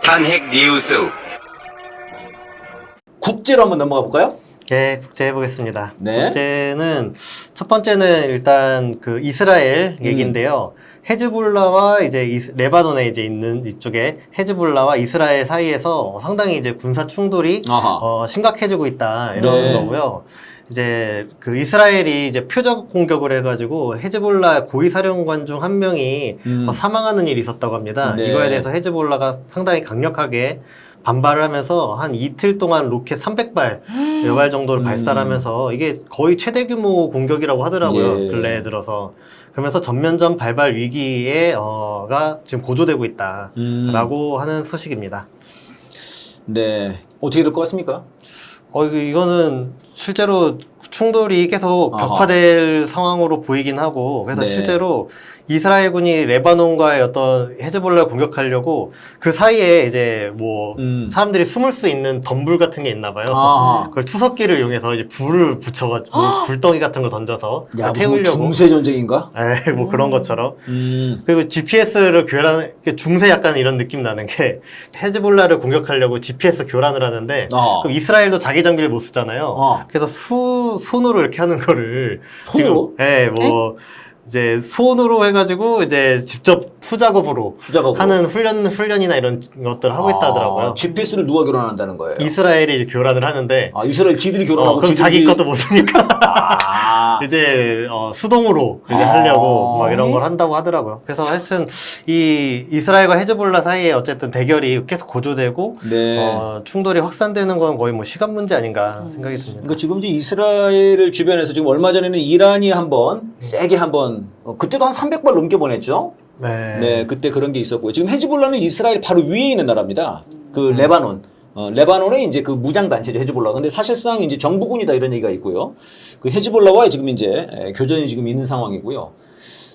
북한 핵 뉴스. 국제로 한번 넘어가 볼까요? 네, 국제 해보겠습니다. 네. 국제는 첫 번째는 일단 그 이스라엘 얘기인데요. 헤즈볼라와 이제 레바논에 이제 있는 이쪽에 헤즈볼라와 이스라엘 사이에서 상당히 이제 군사 충돌이 아하. 심각해지고 있다 이런 네. 거고요. 이제 그 이스라엘이 이제 표적 공격을 해가지고 헤즈볼라 고위사령관 중 한 명이 사망하는 일이 있었다고 합니다. 네. 이거에 대해서 헤즈볼라가 상당히 강력하게 반발을 하면서 한 이틀 동안 로켓 300발 여발 정도를 발사하면서 이게 거의 최대 규모 공격이라고 하더라고요. 예. 근래에 들어서. 그러면서 전면전 발발 위기에 가 지금 고조되고 있다라고 하는 소식입니다. 네. 어떻게 될 것 같습니까? 이거는 실제로 충돌이 계속 아하. 격화될 상황으로 보이긴 하고, 그래서 네. 실제로 이스라엘군이 레바논과의 어떤 헤즈볼라를 공격하려고 그 사이에 이제 뭐 사람들이 숨을 수 있는 덤불 같은 게 있나 봐요. 아하. 그걸 투석기를 이용해서 이제 불을 붙여가지고 불덩이 같은 걸 던져서 야, 무슨 태우려고. 중세 전쟁인가? 네, 뭐 그런 것처럼. 그리고 GPS를 중세 약간 이런 느낌 나는 게 헤즈볼라를 공격하려고 GPS 교란을 하는데 그럼 이스라엘도 자기 장비를 못 쓰잖아요. 그래서 손으로 이렇게 하는 거를 손으로? 네, 뭐 이제 손으로 해가지고 이제 직접 수작업으로 하는 훈련이나 이런 것들을 하고 있다 하더라고요. GPS를 누가 교란한다는 거예요? 이스라엘이 이제 교란을 하는데 이스라엘 지들이 교란하고 그럼 자기 것도 못 쓰니까 이제 수동으로 이제 하려고 막 이런 걸 한다고 하더라고요. 그래서 하여튼 이 이스라엘과 헤즈볼라 사이에 어쨌든 대결이 계속 고조되고 네. 충돌이 확산되는 건 거의 뭐 시간 문제 아닌가 생각이 듭니다. 그러니까 지금 이제 이스라엘 주변에서 지금 얼마 전에는 이란이 한번 세게 한번 그때도 한 300발 넘게 보냈죠. 네, 그때 그런 게 있었고요. 지금 헤즈볼라는 이스라엘 바로 위에 있는 나라입니다. 그 레바논. 레바논의 이제 그 무장단체죠, 헤즈볼라. 근데 사실상 이제 정부군이다 이런 얘기가 있고요. 그 헤즈볼라와 지금 이제 교전이 지금 있는 상황이고요.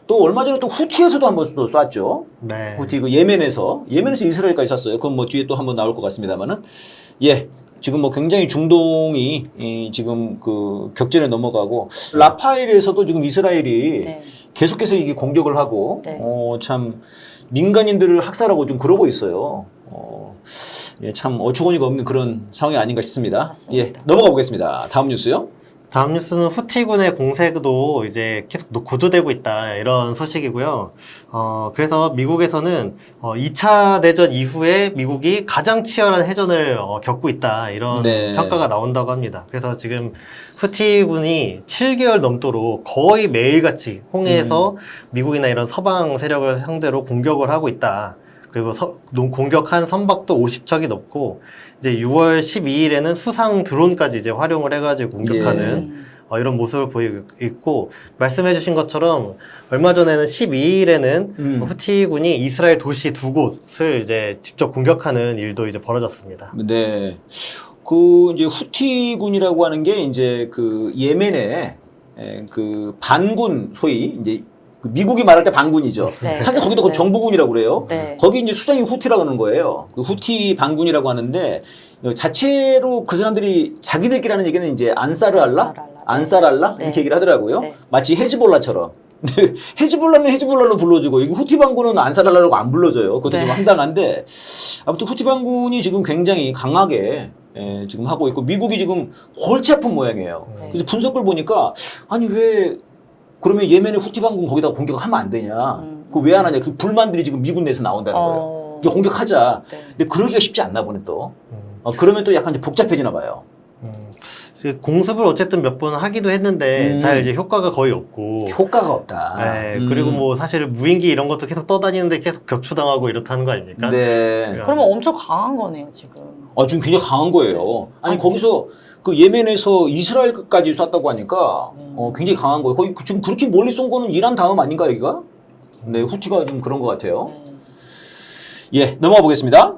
또 얼마 전에 또 후티에서도 한번 또 쐈죠. 네. 후티 그 예멘에서 이스라엘까지 쐈어요. 그건 뭐 뒤에 또 한번 나올 것 같습니다만은. 예. 지금 뭐 굉장히 중동이 지금 그 격전에 넘어가고 라파엘에서도 지금 이스라엘이 계속해서 이게 공격을 하고 참 민간인들을 학살하고 좀 그러고 있어요. 예, 참 어처구니가 없는 그런 상황이 아닌가 싶습니다. 맞습니다. 예, 넘어가 보겠습니다. 다음 뉴스요. 다음 뉴스는 후티군의 공세도 이제 계속 고조되고 있다 이런 소식이고요. 그래서 미국에서는 2차 대전 이후에 미국이 가장 치열한 해전을 겪고 있다 이런 평가가 나온다고 합니다. 그래서 지금 후티군이 7개월 넘도록 거의 매일같이 홍해에서 미국이나 이런 서방 세력을 상대로 공격을 하고 있다. 그리고 공격한 선박도 50척이 넘고 이제 6월 12일에는 수상 드론까지 이제 활용을 해가지고 공격하는 이런 모습을 보이고 있고 말씀해주신 것처럼 얼마 전에는 12일에는 후티군이 이스라엘 도시 2곳을 이제 직접 공격하는 일도 이제 벌어졌습니다. 네, 그 이제 후티군이라고 하는 게 이제 그 예멘의 그 반군 소위 이제 미국이 말할 때 반군이죠. 네. 사실 거기도 그 정부군이라고 그래요. 네. 거기 이제 수장이 후티라고 하는 거예요. 그 후티 반군이라고 하는데 자체로 그 사람들이 자기들끼리 하는 얘기는 이제 안사르알라 이렇게 얘기를 하더라고요. 마치 헤즈볼라처럼. 근데 헤즈볼라는 헤즈볼라로 불러주고 여기 후티 반군은 안사르알라라고 안 불러줘요. 그것도 좀 황당한데 아무튼 후티 반군이 지금 굉장히 강하게 지금 하고 있고 미국이 지금 골치 아픈 모양이에요. 그래서 분석을 보니까 아니 왜 그러면 예멘의 후티 반군 거기다 공격하면 안 되냐? 그 왜 안 하냐? 그 불만들이 지금 미군 내에서 나온다는 거예요. 이게 공격하자. 근데 그러기가 쉽지 않나 보네 또. 그러면 또 약간 이제 복잡해지나 봐요. 공습을 어쨌든 몇 번 하기도 했는데 잘 이제 효과가 거의 없고 효과가 없다. 네, 그리고 뭐 사실 무인기 이런 것도 계속 떠다니는데 계속 격추당하고 이렇다는 거 아닙니까? 네. 그러면 엄청 강한 거네요, 지금. 지금 굉장히 강한 거예요. 아니 거기서 그 예멘에서 이스라엘까지 쐈다고 하니까 굉장히 강한 거예요. 거의 지금 그렇게 멀리 쏜 거는 이란 다음 아닌가 여기가? 네, 후티가 좀 그런 것 같아요. 예, 넘어가 보겠습니다.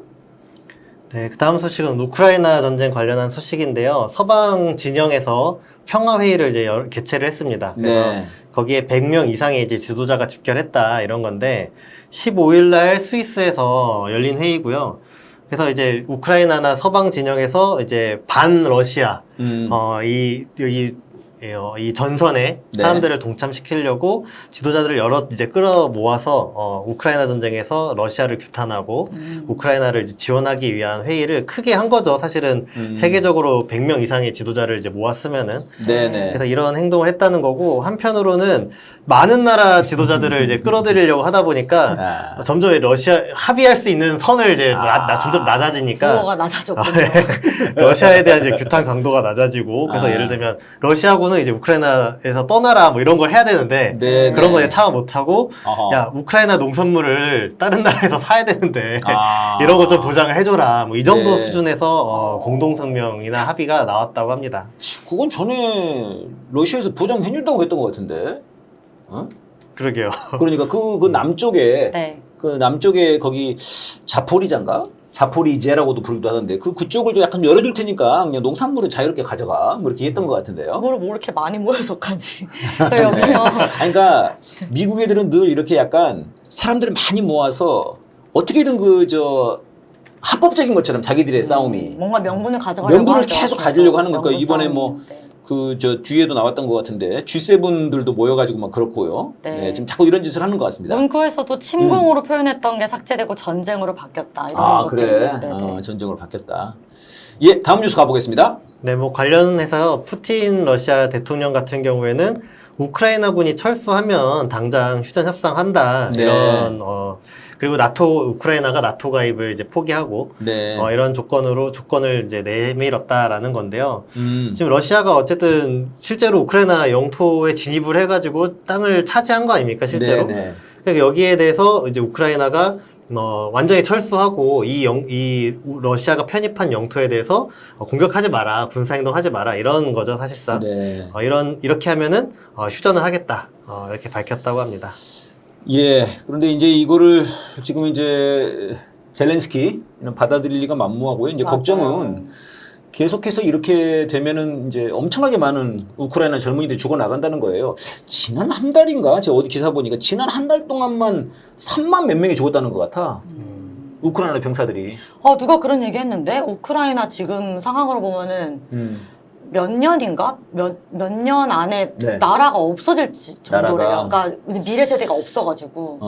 네, 그 다음 소식은 우크라이나 전쟁 관련한 소식인데요. 서방 진영에서 평화회의를 이제 개최를 했습니다. 그래서 거기에 100명 이상의 이제 지도자가 집결했다 이런 건데 15일 날 스위스에서 열린 회의고요. 그래서 이제 우크라이나나 서방 진영에서 이제 반 러시아, 이 이 전선에 네. 사람들을 동참시키려고 지도자들을 여러 이제 끌어 모아서 우크라이나 전쟁에서 러시아를 규탄하고 우크라이나를 이제 지원하기 위한 회의를 크게 한 거죠. 사실은 세계적으로 100명 이상의 지도자를 이제 모았으면은. 네네. 그래서 이런 행동을 했다는 거고, 한편으로는 많은 나라 지도자들을 이제 끌어들이려고 하다 보니까 점점 러시아 합의할 수 있는 선을 이제 점점 낮아지니까 부호가 낮아졌군요. 러시아에 대한 이제 규탄 강도가 낮아지고, 그래서 예를 들면 러시아군은 이제 우크라이나에서 떠나라 뭐 이런 걸 해야 되는데 네, 그런 거 네. 이제 참아 못하고 야 우크라이나 농산물을 다른 나라에서 사야 되는데 이런 거 좀 보장을 해줘라 뭐 이 정도 네. 수준에서 공동성명이나 합의가 나왔다고 합니다. 그건 전에 러시아에서 보장해준다고 했던 것 같은데. 어? 그러게요. 그러니까 그 남쪽에 네. 그 남쪽에 거기 자포리자인가? 자포리제라고도 부르기도 하던데 그쪽을 좀 약간 열어줄 테니까 그냥 농산물은 자유롭게 가져가 뭐 이렇게 했던 것 같은데요. 그걸 뭐 이렇게 많이 모여서까지. 여기요. 아니, 그러니까 미국 애들은 늘 이렇게 약간 사람들을 많이 모아서 어떻게든 합법적인 것처럼 자기들의 싸움이 뭔가 명분을 가져가려고 명분을 하죠. 계속 가지려고 하는 거니까 명분 이번에 싸움. 뭐 네. 뒤에도 나왔던 것 같은데 G7들도 모여가지고 막 그렇고요. 네. 네, 지금 자꾸 이런 짓을 하는 것 같습니다. 문구에서도 침공으로 표현했던 게 삭제되고 전쟁으로 바뀌었다. 이런 아 것도 그래. 있고. 네네. 전쟁으로 바뀌었다. 예, 다음 뉴스 가보겠습니다. 네, 뭐 관련해서 푸틴 러시아 대통령 같은 경우에는 우크라이나군이 철수하면 당장 휴전 협상한다. 네. 이런 그리고 우크라이나가 나토 가입을 이제 포기하고 네. 이런 조건을 이제 내밀었다라는 건데요. 음. 지금 러시아가 어쨌든 실제로 우크라이나 영토에 진입을 해가지고 땅을 차지한 거 아닙니까, 실제로? 네, 네. 그러니까 여기에 대해서 이제 우크라이나가 완전히 철수하고 러시아가 편입한 영토에 대해서 공격하지 마라, 군사행동하지 마라 이런 거죠, 사실상. 네. 이렇게 하면은 휴전을 하겠다, 이렇게 밝혔다고 합니다. 예. 그런데 이제 이거를 지금 이제 젤렌스키는 받아들일 리가 만무하고요. 이제 맞아요. 걱정은 계속해서 이렇게 되면은 이제 엄청나게 많은 우크라이나 젊은이들이 죽어 나간다는 거예요. 지난 한 달인가? 제가 어디 기사 보니까 지난 한 달 동안만 3만 몇 명이 죽었다는 것 같아. 우크라이나 병사들이. 누가 그런 얘기 했는데 우크라이나 지금 상황으로 보면은 몇 년인가? 몇 년 안에 네. 나라가 없어질 정도래요. 나라가. 그러니까 미래 세대가 없어가지고.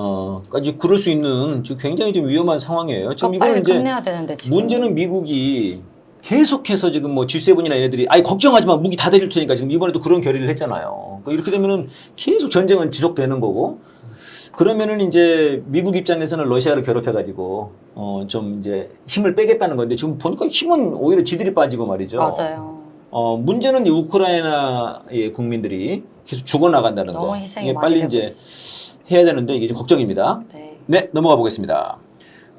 그러니까 이제 그럴 수 있는 지금 굉장히 좀 위험한 상황이에요. 지금 빨리 이걸 이제 끝내야 되는데 지금. 문제는 미국이 계속해서 지금 뭐 G7이나 얘네들이 아니 걱정하지 마 무기 다 드릴 테니까 지금 이번에도 그런 결의를 했잖아요. 그러니까 이렇게 되면은 계속 전쟁은 지속되는 거고 그러면은 이제 미국 입장에서는 러시아를 괴롭혀가지고 좀 이제 힘을 빼겠다는 건데 지금 보니까 힘은 오히려 지들이 빠지고 말이죠. 맞아요. 문제는 이 우크라이나의 국민들이 계속 죽어나간다는 너무 거. 희생이 이게 많이 빨리 되고 이제 있어. 해야 되는데 이게 좀 걱정입니다. 네. 네, 넘어가 보겠습니다.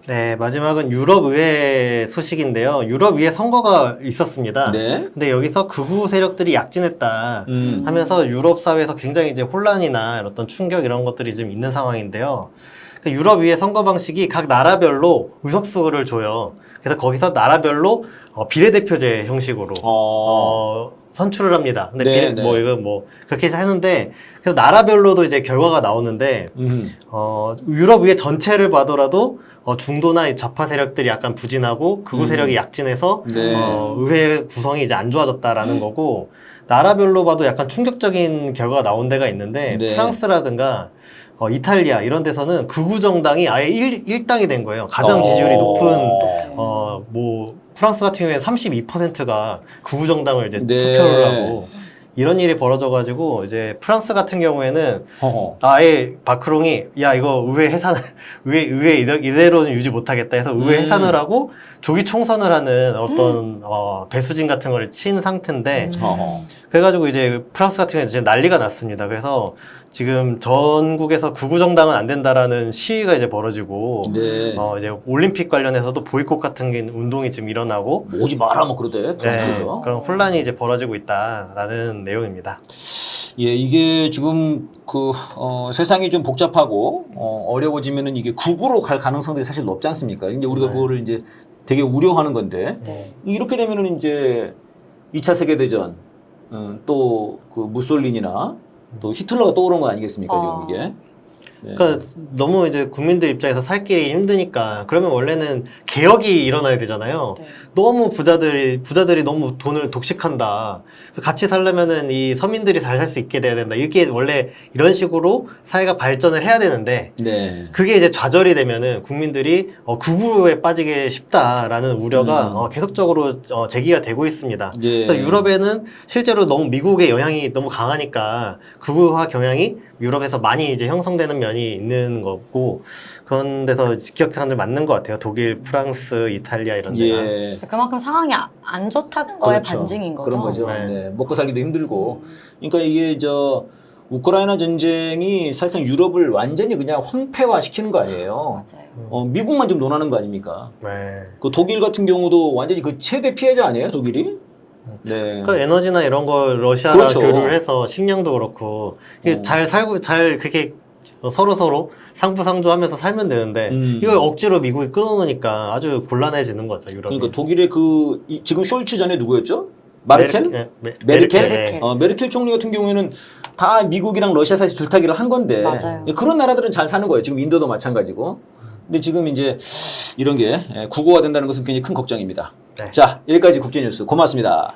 네, 마지막은 유럽의회 소식인데요. 유럽의회 선거가 있었습니다. 네. 근데 여기서 극우 세력들이 약진했다 하면서 유럽 사회에서 굉장히 이제 혼란이나 어떤 충격 이런 것들이 좀 있는 상황인데요. 그러니까 유럽의회 선거 방식이 각 나라별로 의석수를 줘요. 그래서 거기서 나라별로 비례대표제 형식으로 선출을 합니다. 근데 네, 그렇게 해서 하는데 그래서 나라별로도 이제 결과가 나오는데 유럽의회 전체를 봐더라도 중도나 좌파 세력들이 약간 부진하고 극우 세력이 약진해서 네. 의회 구성이 이제 안 좋아졌다라는 거고 나라별로 봐도 약간 충격적인 결과가 나온 데가 있는데 네. 프랑스라든가 이탈리아 이런 데서는 극우 정당이 아예 일당이 된 거예요. 가장 지지율이 높은 프랑스 같은 경우에는 32%가 극우 정당을 이제 네. 투표를 하고 이런 일이 벌어져가지고 이제 프랑스 같은 경우에는 허허. 아예 마크롱이 야 이거 의회 이대로는 유지 못하겠다 해서 의회 해산을 하고 조기 총선을 하는 어떤 배수진 같은 걸 친 상태인데 허허. 그래가지고 이제 프랑스 같은 경우에 지금 난리가 났습니다. 그래서 지금 전국에서 극우 정당은 안 된다라는 시위가 이제 벌어지고 네. 이제 올림픽 관련해서도 보이콧 같은 게 운동이 지금 일어나고 뭐 오지 마라 뭐 그러대 네, 프랑스에서. 그런 혼란이 이제 벌어지고 있다라는 내용입니다. 예, 이게 지금 세상이 좀 복잡하고 어려워지면은 이게 극우로 갈 가능성들이 사실 높지 않습니까? 이제 우리가 네. 그거를 이제 되게 우려하는 건데 네. 이렇게 되면은 이제 2차 세계대전 또 그 무솔리니나 또 히틀러가 떠오른 거 아니겠습니까? 지금 이게. 네. 그러니까 너무 이제 국민들 입장에서 살 길이 힘드니까 그러면 원래는 개혁이 일어나야 되잖아요. 네. 너무 부자들이 너무 돈을 독식한다. 같이 살려면은 이 서민들이 잘 살 수 있게 돼야 된다. 이게 원래 이런 식으로 사회가 발전을 해야 되는데 네. 그게 이제 좌절이 되면은 국민들이 극우에 빠지게 쉽다라는 우려가 계속적으로 제기가 되고 있습니다. 예. 그래서 유럽에는 실제로 너무 미국의 영향이 너무 강하니까 극우화 경향이 유럽에서 많이 이제 형성되는 면이 있는 거고 그런 데서 직격탄을 맞는 것 같아요. 독일, 프랑스, 이탈리아 이런 데가. 예. 그만큼 상황이 안 좋다는 거의 그렇죠. 반증인 거죠. 그런 거죠. 네. 네. 먹고 살기도 힘들고. 그러니까 이게 우크라이나 전쟁이 사실상 유럽을 완전히 그냥 황폐화 시키는 거 아니에요. 맞아요. 미국만 좀 논하는 거 아닙니까? 네. 그 독일 같은 경우도 완전히 그 최대 피해자 아니에요, 독일이? 네. 그 에너지나 이런 거 러시아랑 그렇죠. 교류를 해서 식량도 그렇고 이게 잘 살고 잘 그렇게 서로 상부상조하면서 살면 되는데 이걸 억지로 미국이 끊어놓으니까 아주 곤란해지는 거죠 유럽이. 그러니까 독일의 지금 숄츠 전에 누구였죠? 마르켈? 메르켈? 네. 메르켈 총리 같은 경우에는 다 미국이랑 러시아 사이에서 줄타기를 한 건데 맞아요. 그런 나라들은 잘 사는 거예요. 지금 인도도 마찬가지고. 근데 지금 이제 이런 게 국어화 된다는 것은 굉장히 큰 걱정입니다. 네. 자, 여기까지 국제뉴스 고맙습니다.